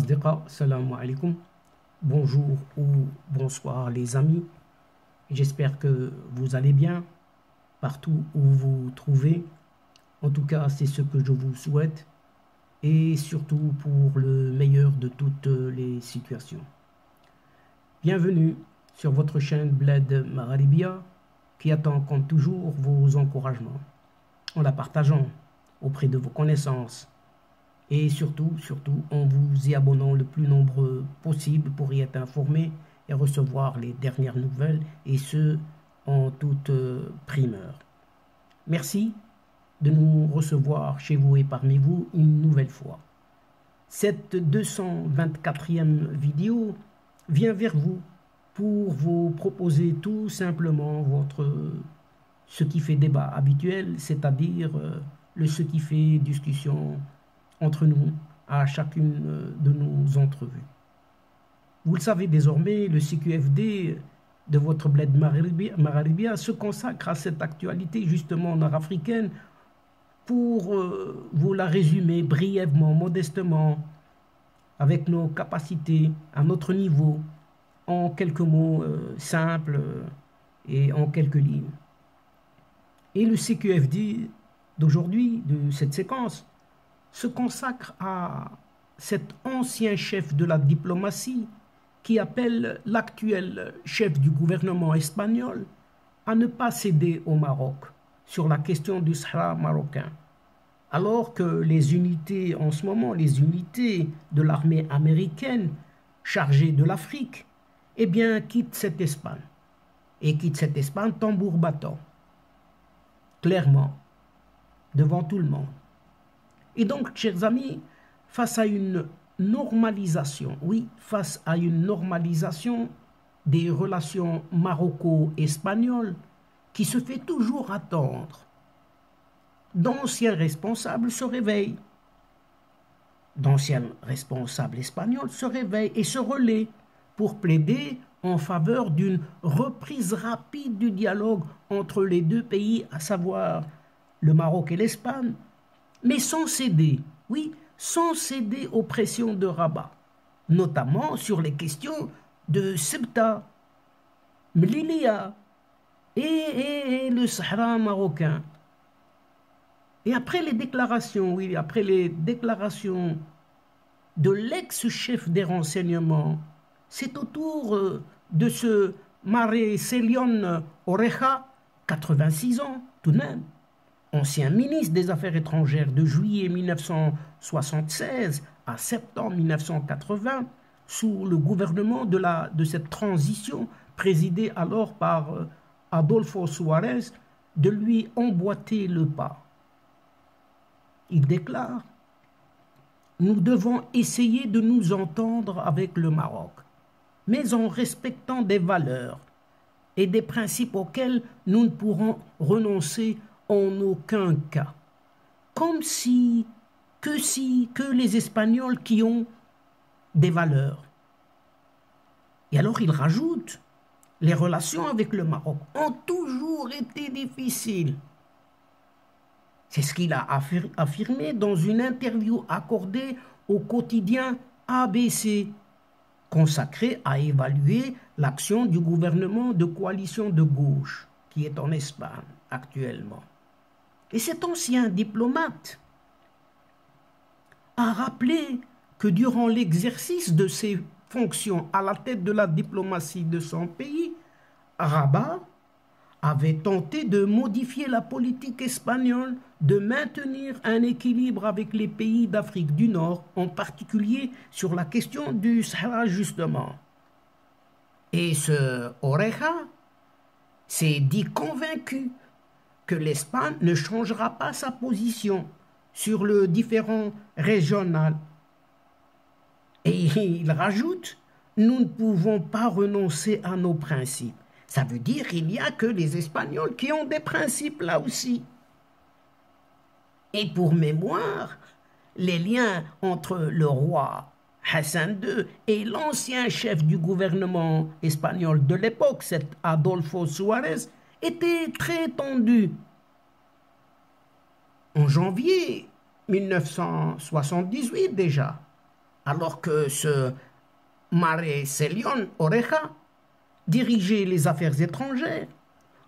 Asdiqa, salam alaikum. Bonjour ou bonsoir les amis. J'espère que vous allez bien partout où vous vous trouvez. En tout cas, c'est ce que je vous souhaite et surtout pour le meilleur de toutes les situations. Bienvenue sur votre chaîne Bled Magharibia qui attend comme toujours vos encouragements en la partageant auprès de vos connaissances et surtout en vous y abonnant le plus nombreux possible pour y être informé et recevoir les dernières nouvelles et ce en toute primeur. Merci de nous recevoir chez vous et parmi vous une nouvelle fois. Cette 224e vidéo vient vers vous pour vous proposer tout simplement ce qui fait débat habituel, c'est-à-dire ce qui fait discussion entre nous à chacune de nos entrevues. Vous le savez désormais, le CQFD de votre Bled Magharibia se consacre à cette actualité justement nord-africaine pour vous la résumer brièvement, modestement, avec nos capacités, à notre niveau, en quelques mots simples et en quelques lignes. Et le CQFD d'aujourd'hui, de cette séquence, se consacre à cet ancien chef de la diplomatie qui appelle l'actuel chef du gouvernement espagnol à ne pas céder au Maroc sur la question du Sahara marocain, alors que les unités en ce moment, les unités de l'armée américaine chargée de l'Afrique, eh bien quittent cette Espagne, et quittent cette Espagne tambour battant, clairement, devant tout le monde. Et donc, chers amis, face à une normalisation, oui, face à une normalisation des relations maroco-espagnoles qui se fait toujours attendre, d'anciens responsables se réveillent. D'anciens responsables espagnols se réveillent et se relaient pour plaider en faveur d'une reprise rapide du dialogue entre les deux pays, à savoir le Maroc et l'Espagne, mais sans céder, oui, sans céder aux pressions de Rabat, notamment sur les questions de Ceuta, Melilla et le Sahara marocain. Et après les déclarations, oui, après les déclarations de l'ex-chef des renseignements, c'est au tour de ce Mare Celion Oreja, 86 ans tout de même, ancien ministre des Affaires étrangères de juillet 1976 à septembre 1980, sous le gouvernement de cette transition présidée alors par Adolfo Suárez, de lui emboîter le pas. Il déclare: « Nous devons essayer de nous entendre avec le Maroc, mais en respectant des valeurs et des principes auxquels nous ne pourrons renoncer en aucun cas. Comme que les Espagnols qui ont des valeurs. » Et alors il rajoute: « Les relations avec le Maroc ont toujours été difficiles. » C'est ce qu'il a affirmé dans une interview accordée au quotidien ABC, consacré à évaluer l'action du gouvernement de coalition de gauche qui est en Espagne actuellement. Et cet ancien diplomate a rappelé que durant l'exercice de ses fonctions à la tête de la diplomatie de son pays, Rabat avait tenté de modifier la politique espagnole, de maintenir un équilibre avec les pays d'Afrique du Nord, en particulier sur la question du Sahara justement. Et ce Oreja s'est dit convaincu que l'Espagne ne changera pas sa position sur le différend régional. Et il rajoute: « Nous ne pouvons pas renoncer à nos principes. » Ça veut dire qu'il n'y a que les Espagnols qui ont des principes là aussi. Et pour mémoire, les liens entre le roi Hassan II et l'ancien chef du gouvernement espagnol de l'époque, cet Adolfo Suárez, étaient très tendus. En janvier 1978 déjà, alors que ce Mare Selion Oreja dirigeait les affaires étrangères.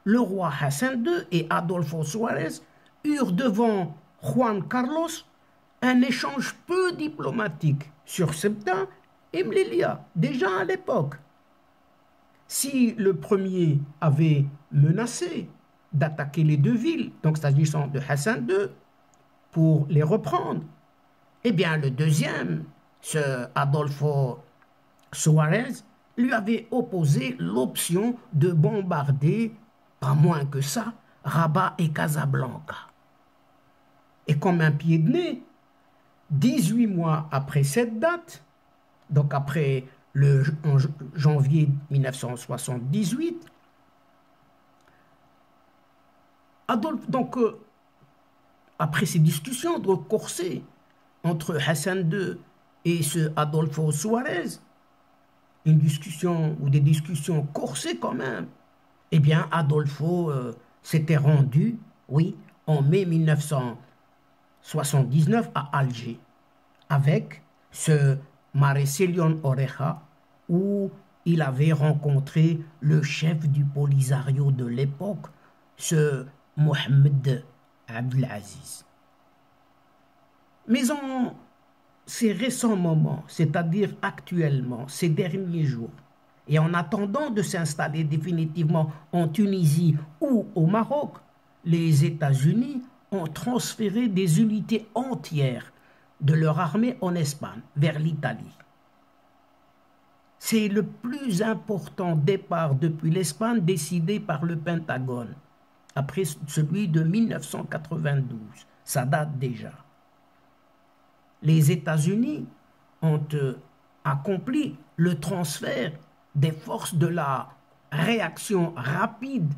Le roi Hassan II et Adolfo Suarez eurent devant Juan Carlos un échange peu diplomatique sur Ceuta et Melilla, déjà à l'époque. Si le premier avait menacé d'attaquer les deux villes, donc s'agissant de Hassan II, pour les reprendre, eh bien le deuxième, ce Adolfo Suarez, lui avait opposé l'option de bombarder, pas moins que ça, Rabat et Casablanca. Et comme un pied de nez, 18 mois après cette date, donc après en janvier 1978, après ces discussions de corsées entre Hassan II et ce Adolfo Suarez, une discussion ou des discussions corsées quand même, eh bien Adolfo s'était rendu, oui, en mai 1979 à Alger, avec ce Mare Selion Oreja, où il avait rencontré le chef du Polisario de l'époque, ce Mohamed Abdelaziz. Mais en ces récents moments, c'est-à-dire actuellement, ces derniers jours, et en attendant de s'installer définitivement en Tunisie ou au Maroc, les États-Unis ont transféré des unités entières de leur armée en Espagne, vers l'Italie. C'est le plus important départ depuis l'Espagne décidé par le Pentagone, après celui de 1992. Ça date déjà. Les États-Unis ont accompli le transfert des forces de la réaction rapide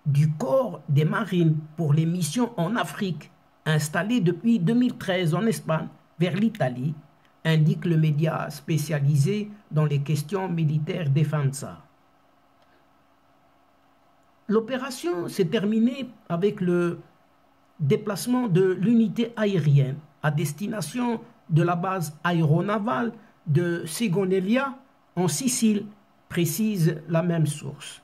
du corps des marines pour les missions en Afrique, installées depuis 2013 en Espagne, vers l'Italie, indique le média spécialisé dans les questions militaires Defensa. L'opération s'est terminée avec le déplacement de l'unité aérienne à destination de la base aéronavale de Sigonelia en Sicile, précise la même source.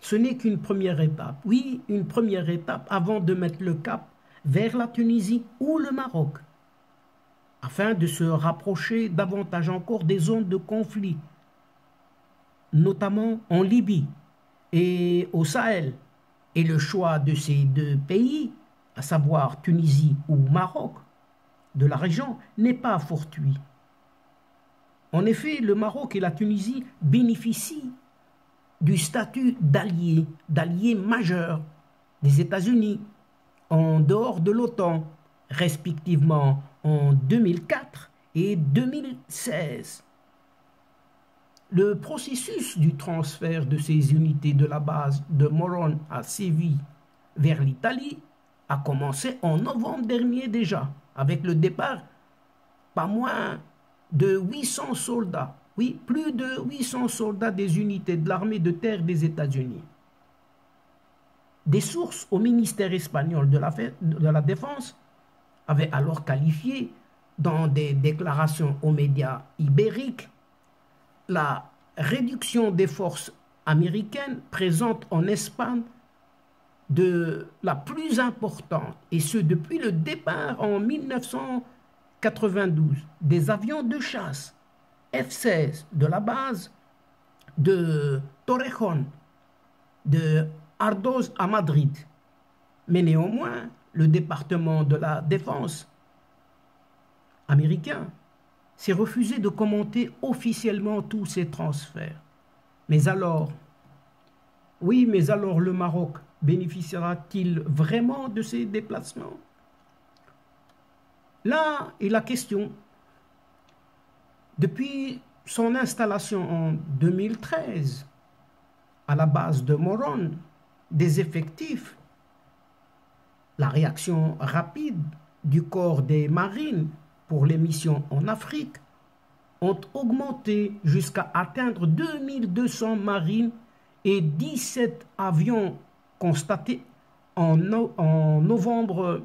Ce n'est qu'une première étape, oui, une première étape avant de mettre le cap vers la Tunisie ou le Maroc, afin de se rapprocher davantage encore des zones de conflit, notamment en Libye et au Sahel. Et le choix de ces deux pays, à savoir Tunisie ou Maroc, de la région, n'est pas fortuit. En effet, le Maroc et la Tunisie bénéficient du statut d'alliés majeurs des États-Unis, en dehors de l'OTAN, respectivement en 2004 et 2016. Le processus du transfert de ces unités de la base de Morone à Séville vers l'Italie a commencé en novembre dernier déjà, avec le départ pas moins de 800 soldats, oui, plus de 800 soldats des unités de l'armée de terre des États-Unis. Des sources au ministère espagnol de la Défense avaient alors qualifié, dans des déclarations aux médias ibériques, la réduction des forces américaines présentes en Espagne de la plus importante, et ce depuis le départ en 1992, des avions de chasse F-16 de la base de Torrejón, de Ardoz à Madrid. Mais néanmoins, le département de la Défense américain s'est refusé de commenter officiellement tous ces transferts. Mais alors, oui, mais alors le Maroc bénéficiera-t-il vraiment de ces déplacements? Là est la question. Depuis son installation en 2013, à la base de Morone, des effectifs, la réaction rapide du corps des marines pour les missions en Afrique ont augmenté jusqu'à atteindre 2200 marines et 17 avions constatés en novembre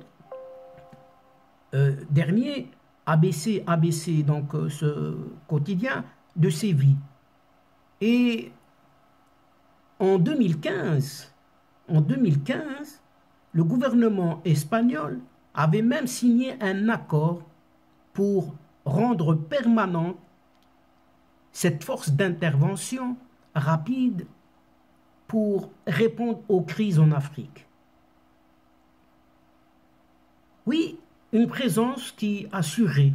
dernier ABC, donc ce quotidien de Séville. Et en 2015, le gouvernement espagnol avait même signé un accord pour rendre permanente cette force d'intervention rapide pour répondre aux crises en Afrique. Oui, une présence qui assurait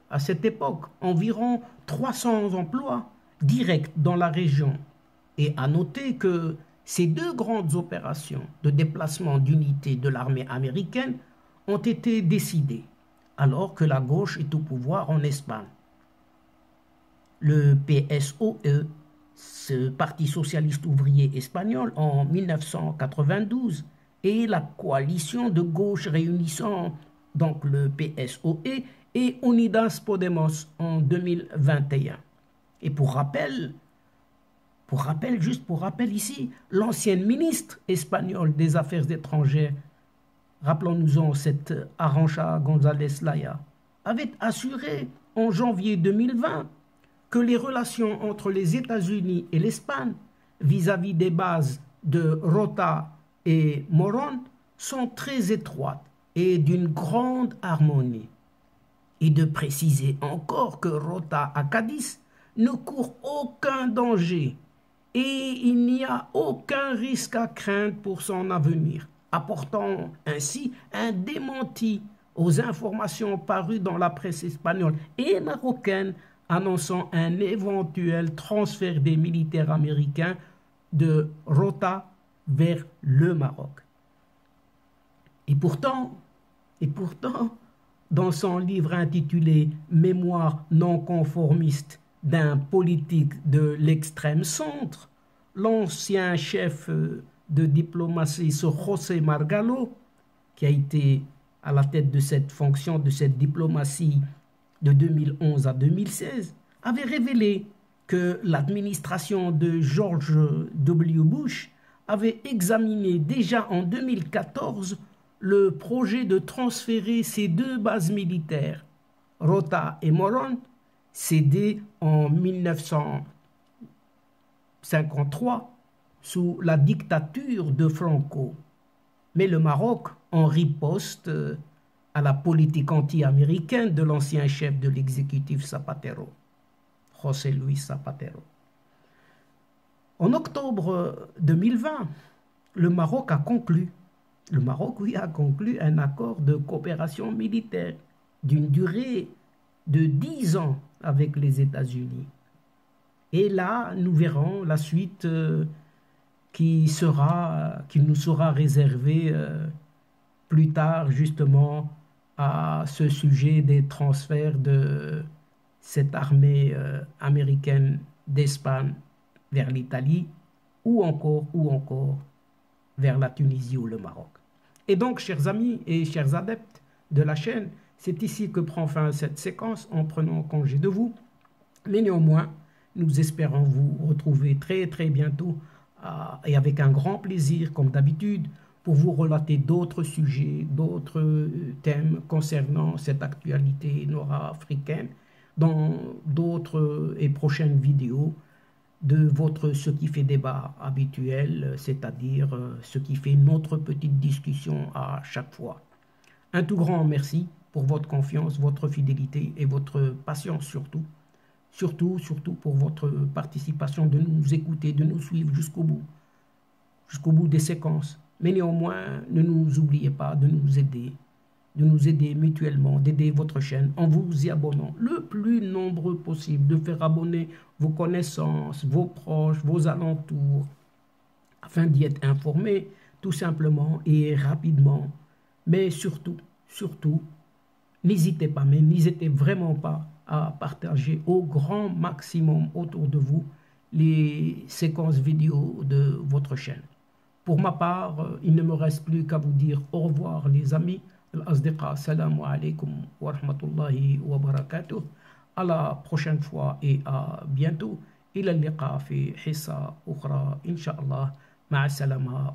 à cette époque environ 300 emplois directs dans la région. Et à noter que ces deux grandes opérations de déplacement d'unités de l'armée américaine ont été décidées alors que la gauche est au pouvoir en Espagne. Le PSOE, ce Parti socialiste ouvrier espagnol, en 1992, et la coalition de gauche réunissant donc le PSOE et Unidas Podemos en 2021. Et pour rappel ici, l'ancienne ministre espagnole des Affaires étrangères, rappelons-nous-en cette Arantxa González Laya, avait assuré en janvier 2020 que les relations entre les États-Unis et l'Espagne vis-à-vis des bases de Rota et Morón sont très étroites et d'une grande harmonie. Et de préciser encore que Rota à Cadiz ne court aucun danger et il n'y a aucun risque à craindre pour son avenir, apportant ainsi un démenti aux informations parues dans la presse espagnole et marocaine annonçant un éventuel transfert des militaires américains de Rota vers le Maroc. Et pourtant, dans son livre intitulé « Mémoire non conformiste d'un politique de l'extrême centre », l'ancien chef de diplomatie, ce José Margallo, qui a été à la tête de cette fonction, de cette diplomatie de 2011 à 2016, avait révélé que l'administration de George W. Bush avait examiné déjà en 2014 le projet de transférer ces deux bases militaires, Rota et Morón, cédées en 1953 sous la dictature de Franco. Mais le Maroc, en riposte à la politique anti-américaine de l'ancien chef de l'exécutif Zapatero, José Luis Zapatero. En octobre 2020, le Maroc a conclu un accord de coopération militaire d'une durée de 10 ans avec les États-Unis. Et là, nous verrons la suite qui nous sera réservée plus tard, justement, à ce sujet des transferts de cette armée américaine d'Espagne vers l'Italie ou encore vers la Tunisie ou le Maroc. Et donc, chers amis et chers adeptes de la chaîne, c'est ici que prend fin cette séquence en prenant congé de vous. Mais néanmoins, nous espérons vous retrouver très très bientôt et avec un grand plaisir, comme d'habitude, pour vous relater d'autres sujets, d'autres thèmes concernant cette actualité nord-africaine dans d'autres et prochaines vidéos de votre Ce qui fait débat habituel, c'est-à-dire ce qui fait notre petite discussion à chaque fois. Un tout grand merci pour votre confiance, votre fidélité et votre patience surtout. Surtout pour votre participation, de nous écouter, de nous suivre jusqu'au bout des séquences. Mais néanmoins, ne nous oubliez pas de nous aider mutuellement, d'aider votre chaîne en vous y abonnant le plus nombreux possible, de faire abonner vos connaissances, vos proches, vos alentours, afin d'y être informés tout simplement et rapidement. Mais surtout, n'hésitez vraiment pas à partager au grand maximum autour de vous les séquences vidéo de votre chaîne. Pour ma part, il ne me reste plus qu'à vous dire au revoir les amis. Al-Asdiqa, salamu alaikum wa rahmatullahi wa barakatuh. À la prochaine fois et à bientôt. إلى اللقاء في حصة أخرى إن شاء الله. مع السلامة.